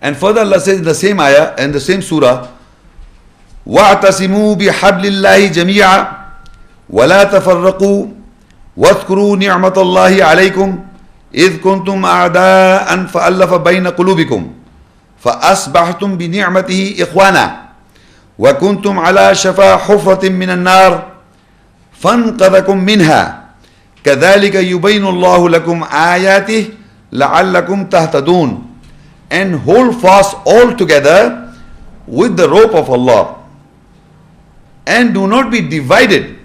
And further Allah says in the same ayah, in the same surah, وَاعْتَصِمُوا بِحَبْلِ اللَّهِ جَمِيعًا وَلَا تَفَرَّقُوا وَاذْكُرُوا نِعْمَةَ اللَّهِ عَلَيْكُمْ إِذْ كُنْتُمْ أَعْدَاءً فَأَلَّفَ بَيْنَ قُلُوبِكُمْ فَأَصْبَحْتُمْ بِنِعْمَتِهِ إِخْوَانًا وَكُنْتُمْ عَلَى شَفَا حُفْرَةٍ مِّنَ النَّارِ فَانْقَذَكُمْ مِنْهَا كَذَلِكَ يُبَيِّنُ اللَّهُ لَكُمْ آيَاتِهِ لَعَلَّكُمْ تَهْتَدُونَ. And hold fast all together with the rope of Allah, and do not be divided,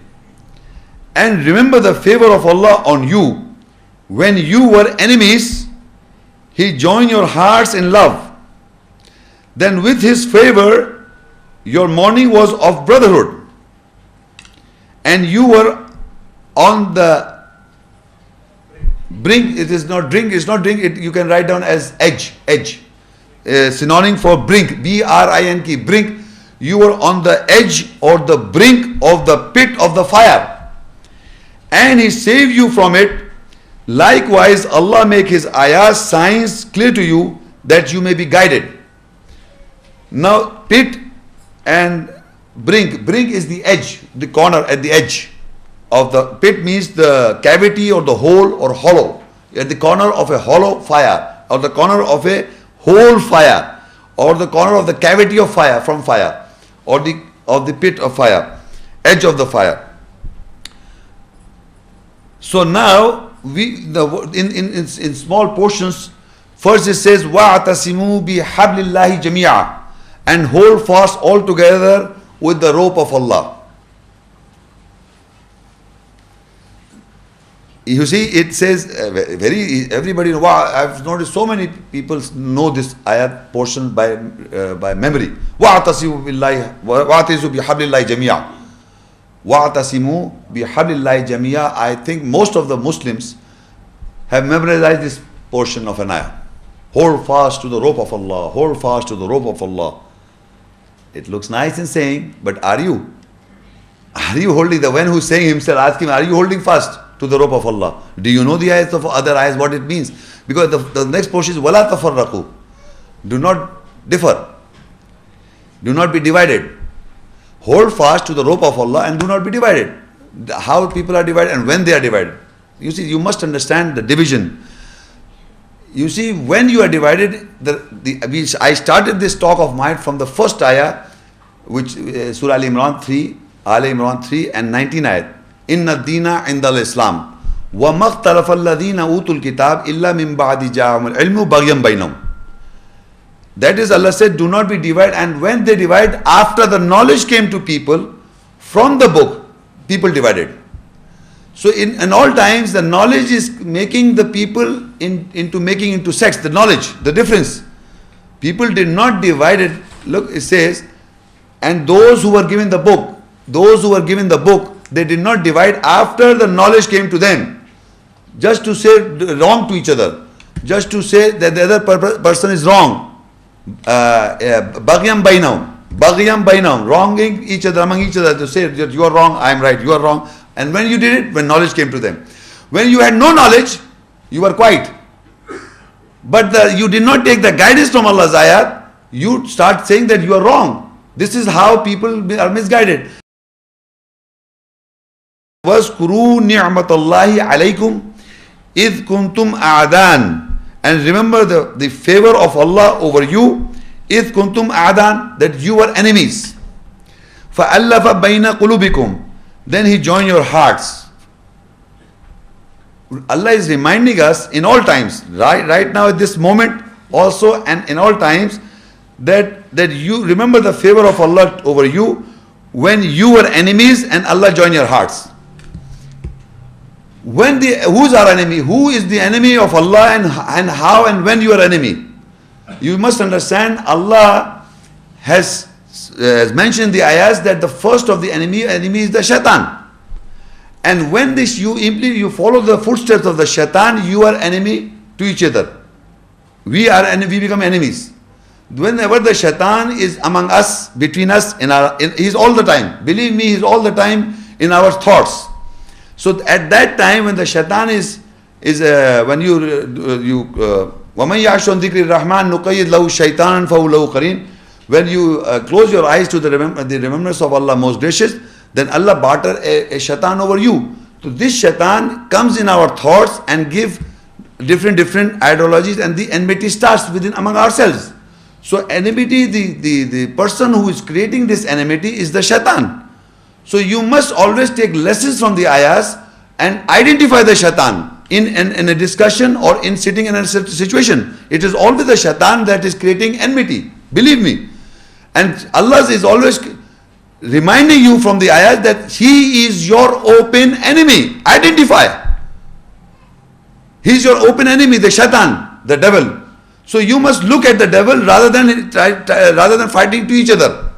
and remember the favor of Allah on you. When you were enemies, He joined your hearts in love. Then with His favor, your mourning was of brotherhood, and you were on the brink. It is not drink, it's not drink, you can write down as edge. Synonym for brink, B-R-I-N-K, brink. You were on the edge or the brink of the pit of the fire, and He saved you from it. Likewise, Allah make His ayahs, signs clear to you, that you may be guided. Now, pit and brink is the edge, the corner at the edge of the pit, means the cavity or the hole or hollow, at the corner of a hollow fire, or the corner of a whole fire, or the corner of the cavity of fire, from fire, or the pit of fire, edge of the fire. So now in small portions, first it says وَاعْتَصِمُوا بِحَبْلِ اللَّهِ جَمِيعًا, and hold fast all together with the rope of Allah. You see, it says everybody. I've noticed so many people know this ayat portion by memory. وَاعْتَصِمُوا بِاللَّهِ وَاعْتَصِمُوا بِحَبْلِ اللَّهِ جَمِيعًا. وَاعْتَصِمُوا بِحَبْلِ اللَّهِ جَمِيعًا. I think most of the Muslims have memorized this portion of an ayah. Hold fast to the rope of Allah. Hold fast to the rope of Allah. It looks nice in saying, but are you? Are you holding? The one who's saying himself, ask him, are you holding fast to the rope of Allah? Do you know the ayahs of other ayahs, what it means? Because the next portion is وَلَا تَفَرَّقُوا. Do not differ. Do not be divided. Hold fast to the rope of Allah and do not be divided. How people are divided and when they are divided. You see, you must understand the division. You see, when you are divided, I started this talk of mine from the first ayah, which Surah Aal-e-Imran 3, Aal-e-Imran 3 and 19 ayat. Inna dina indal Islam. Wa makhtalaf alladhina utul kitab illa min ba'di ja'amul ilmu baghyan bainahum. That is, Allah said, do not be divided. And when they divide, after the knowledge came to people from the book, people divided. So in all times, the knowledge is making the people into sects. The knowledge, the difference. People did not divide it. Look, it says, and those who were given the book, they did not divide after the knowledge came to them. Just to say wrong to each other. Just to say that the other person is wrong. Baghyan bainahum, wronging each other, among each other, to say that you are wrong, I am right, you are wrong. And when you did it, when knowledge came to them. When you had no knowledge, you were quiet. But you did not take the guidance from Allah's ayat, you start saying that you are wrong. This is how people are misguided. وَاذْكُرُوا نِعْمَةَ اللَّهِ عَلَيْكُمْ إِذْ كُنْتُمْ أَعْدَانَ. And remember the favor of Allah over you, إِذْ كُنْتُمْ أَعْدَانَ, that you were enemies. فَأَلَّفَ بَيْنَ قُلُوبِكُمْ. Then He joined your hearts. Allah is reminding us in all times, right now at this moment also, and in all times, that you remember the favor of Allah over you when you were enemies and Allah joined your hearts. Who's our enemy? Who is the enemy of Allah, and how and when you are enemy? You must understand, Allah has mentioned the ayahs that the first of the enemy is the shaitan. And when you follow the footsteps of the shaitan, you are enemy to each other. We become enemies. Whenever the shaitan is among us, between us, he's all the time. Believe me, he's all the time in our thoughts. So at that time, when the shaitan when you وَمَنْ يَعْشُ عَنْ ذِكْرِ الرَّحْمَنِ نُقَيِّدْ لَهُ شَيْطَانًا فَهُوَ لَهُ قَرِينٌ. When you close your eyes to the remembrance of Allah most gracious, then Allah barter a shaitan over you. So this shaitan comes in our thoughts and give different ideologies, and the enmity starts within among ourselves. So enmity, the person who is creating this enmity is the shaitan. So you must always take lessons from the ayahs and identify the shaitan in a discussion or in sitting in a situation. It is always the shaitan that is creating enmity. Believe me. And Allah is always reminding you from the ayahs that He is your open enemy. Identify. He is your open enemy, the shaitan, the devil. So you must look at the devil rather than fighting to each other.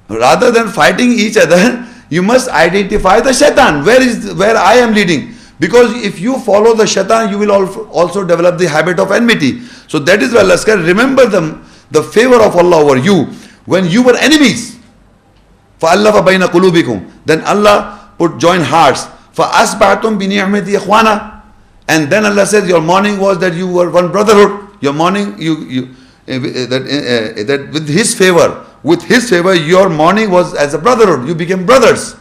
Rather than fighting each other, you must identify the shaitan. Where I am leading. Because if you follow the shaitan, you will also develop the habit of enmity. So that is why Allah says, remember the favor of Allah over you when you were enemies. فَأَلَّفَ بَيْنَ قُلُوبِكُمْ. Then Allah put join hearts. فَأَصْبَحْتُمْ بِنِعْمَتِي إِخْوَانًا. And then Allah says, your morning was that you were one brotherhood. Your morning, that with His favor, your morning was as a brotherhood. You became brothers.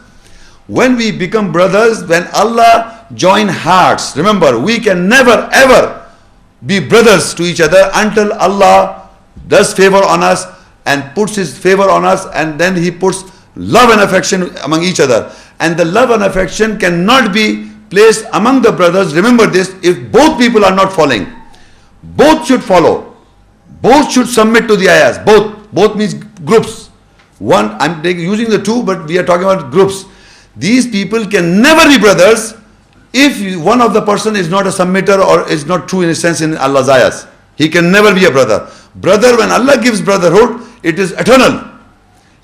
When we become brothers, when Allah join hearts, remember, we can never ever be brothers to each other until Allah does favor on us and puts His favor on us, and then He puts love and affection among each other. And the love and affection cannot be placed among the brothers. Remember this, if both people are not following. Both should follow. Both should submit to the ayahs. Both means groups. One, I'm using the two, but we are talking about groups. These people can never be brothers if one of the person is not a submitter or is not true in a sense in Allah's ayahs. He can never be a brother. Brother, when Allah gives brotherhood, it is eternal.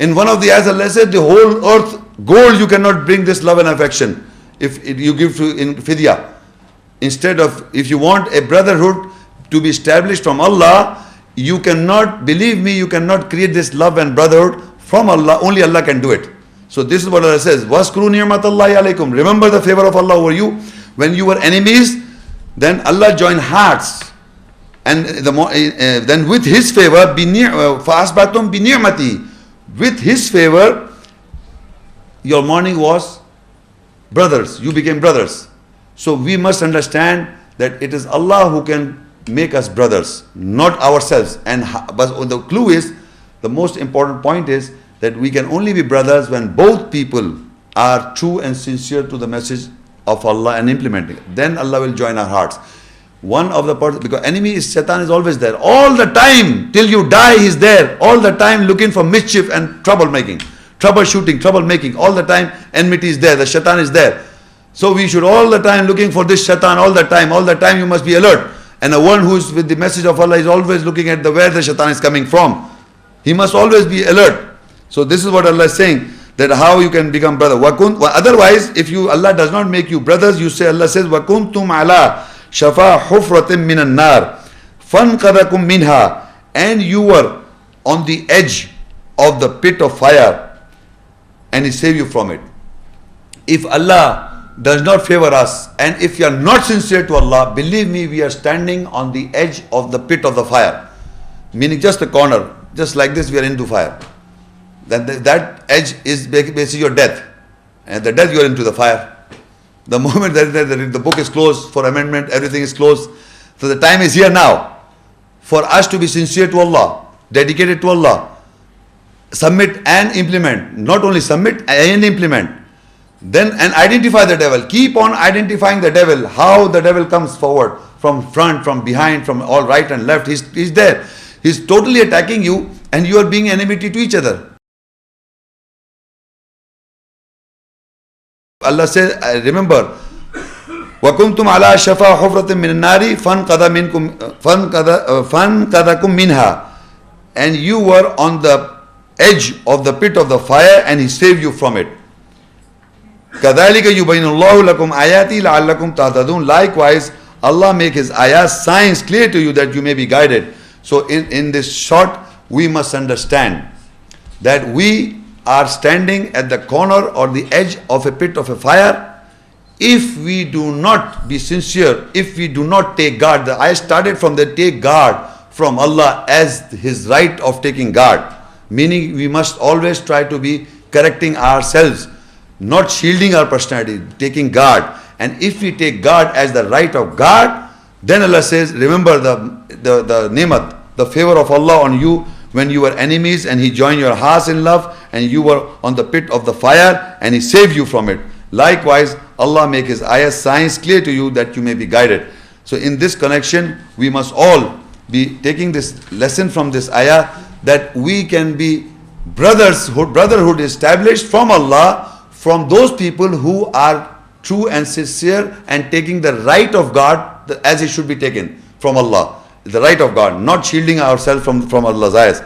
In one of the ayahs, Allah said, the whole earth, gold, you cannot bring this love and affection if you give to in fidya. Instead of, if you want a brotherhood to be established from Allah, you cannot, believe me, you cannot create this love and brotherhood from Allah. Only Allah can do it. So this is what Allah says, وَاسْكُرُوا نِعْمَةَ اللَّهِ عَلَيْكُمْ. Remember the favor of Allah over you. When you were enemies, then Allah joined hearts. And then with His favor, فَأَصْبَحْتُمْ بِنِعْمَتِهِ. With His favor, your morning was brothers. You became brothers. So we must understand that it is Allah who can make us brothers, not ourselves. But the clue is, the most important point is that we can only be brothers when both people are true and sincere to the message of Allah and implementing it. Then Allah will join our hearts. One of the person, because enemy is Shaitan, is always there. All the time, till you die, he's there. All the time looking for mischief and troublemaking. Troubleshooting, troublemaking. All the time enmity is there. The Shaitan is there. So we should all the time looking for this Shaitan all the time. All the time you must be alert. And the one who is with the message of Allah is always looking at where the Shaitan is coming from. He must always be alert. So this is what Allah is saying, that how you can become brother. Otherwise, if Allah does not make you brothers, you say, Allah says, وَكُنْتُمْ عَلَىٰ شَفَا حُفْرَةٍ مِّنَ النَّارِ فَانْقَذَكُمْ مِنْهَا. And you were on the edge of the pit of fire, and He saved you from it. If Allah does not favor us, and if you are not sincere to Allah, believe me, we are standing on the edge of the pit of the fire. Meaning just a corner, just like this we are into fire. Then that edge is basically your death. And the death you are into the fire. The moment that the book is closed for amendment, everything is closed. So the time is here now for us to be sincere to Allah, dedicated to Allah, submit and implement. Not only submit and implement. Then and identify the devil. Keep on identifying the devil. How the devil comes forward, from front, from behind, from all right and left. He's there. He's totally attacking you, and you are being enmity to each other. Allah says, remember, وَكُنْتُمْ عَلَىٰ شَفَا حُفْرَةٍ مِّنَ النَّارِ فَانْقَذَكُمْ مِنْهَا. And you were on the edge of the pit of the fire, and He saved you from it. كَذَلِكَ يُبَيْنُ اللَّهُ لَكُمْ آيَاتِهِ لَعَلَّكُمْ تَهْتَدُونَ. Likewise, Allah make His ayahs, signs clear to you that you may be guided. So in this short, we must understand that we are standing at the corner or the edge of a pit of a fire, if we do not be sincere, if we do not take guard, the ayah started from the take guard from Allah as his right of taking guard, meaning we must always try to be correcting ourselves, not shielding our personality, taking guard. And if we take guard as the right of guard, then Allah says, remember the ni'mat, the favor of Allah on you when you were enemies and He joined your hearts in love and you were on the pit of the fire and He saved you from it. Likewise, Allah make His ayah signs clear to you that you may be guided. So in this connection, we must all be taking this lesson from this ayah, that we can be brotherhood established from Allah, from those people who are true and sincere and taking the right of God as it should be taken from Allah. The right of God, not shielding ourselves from Allah's ayahs.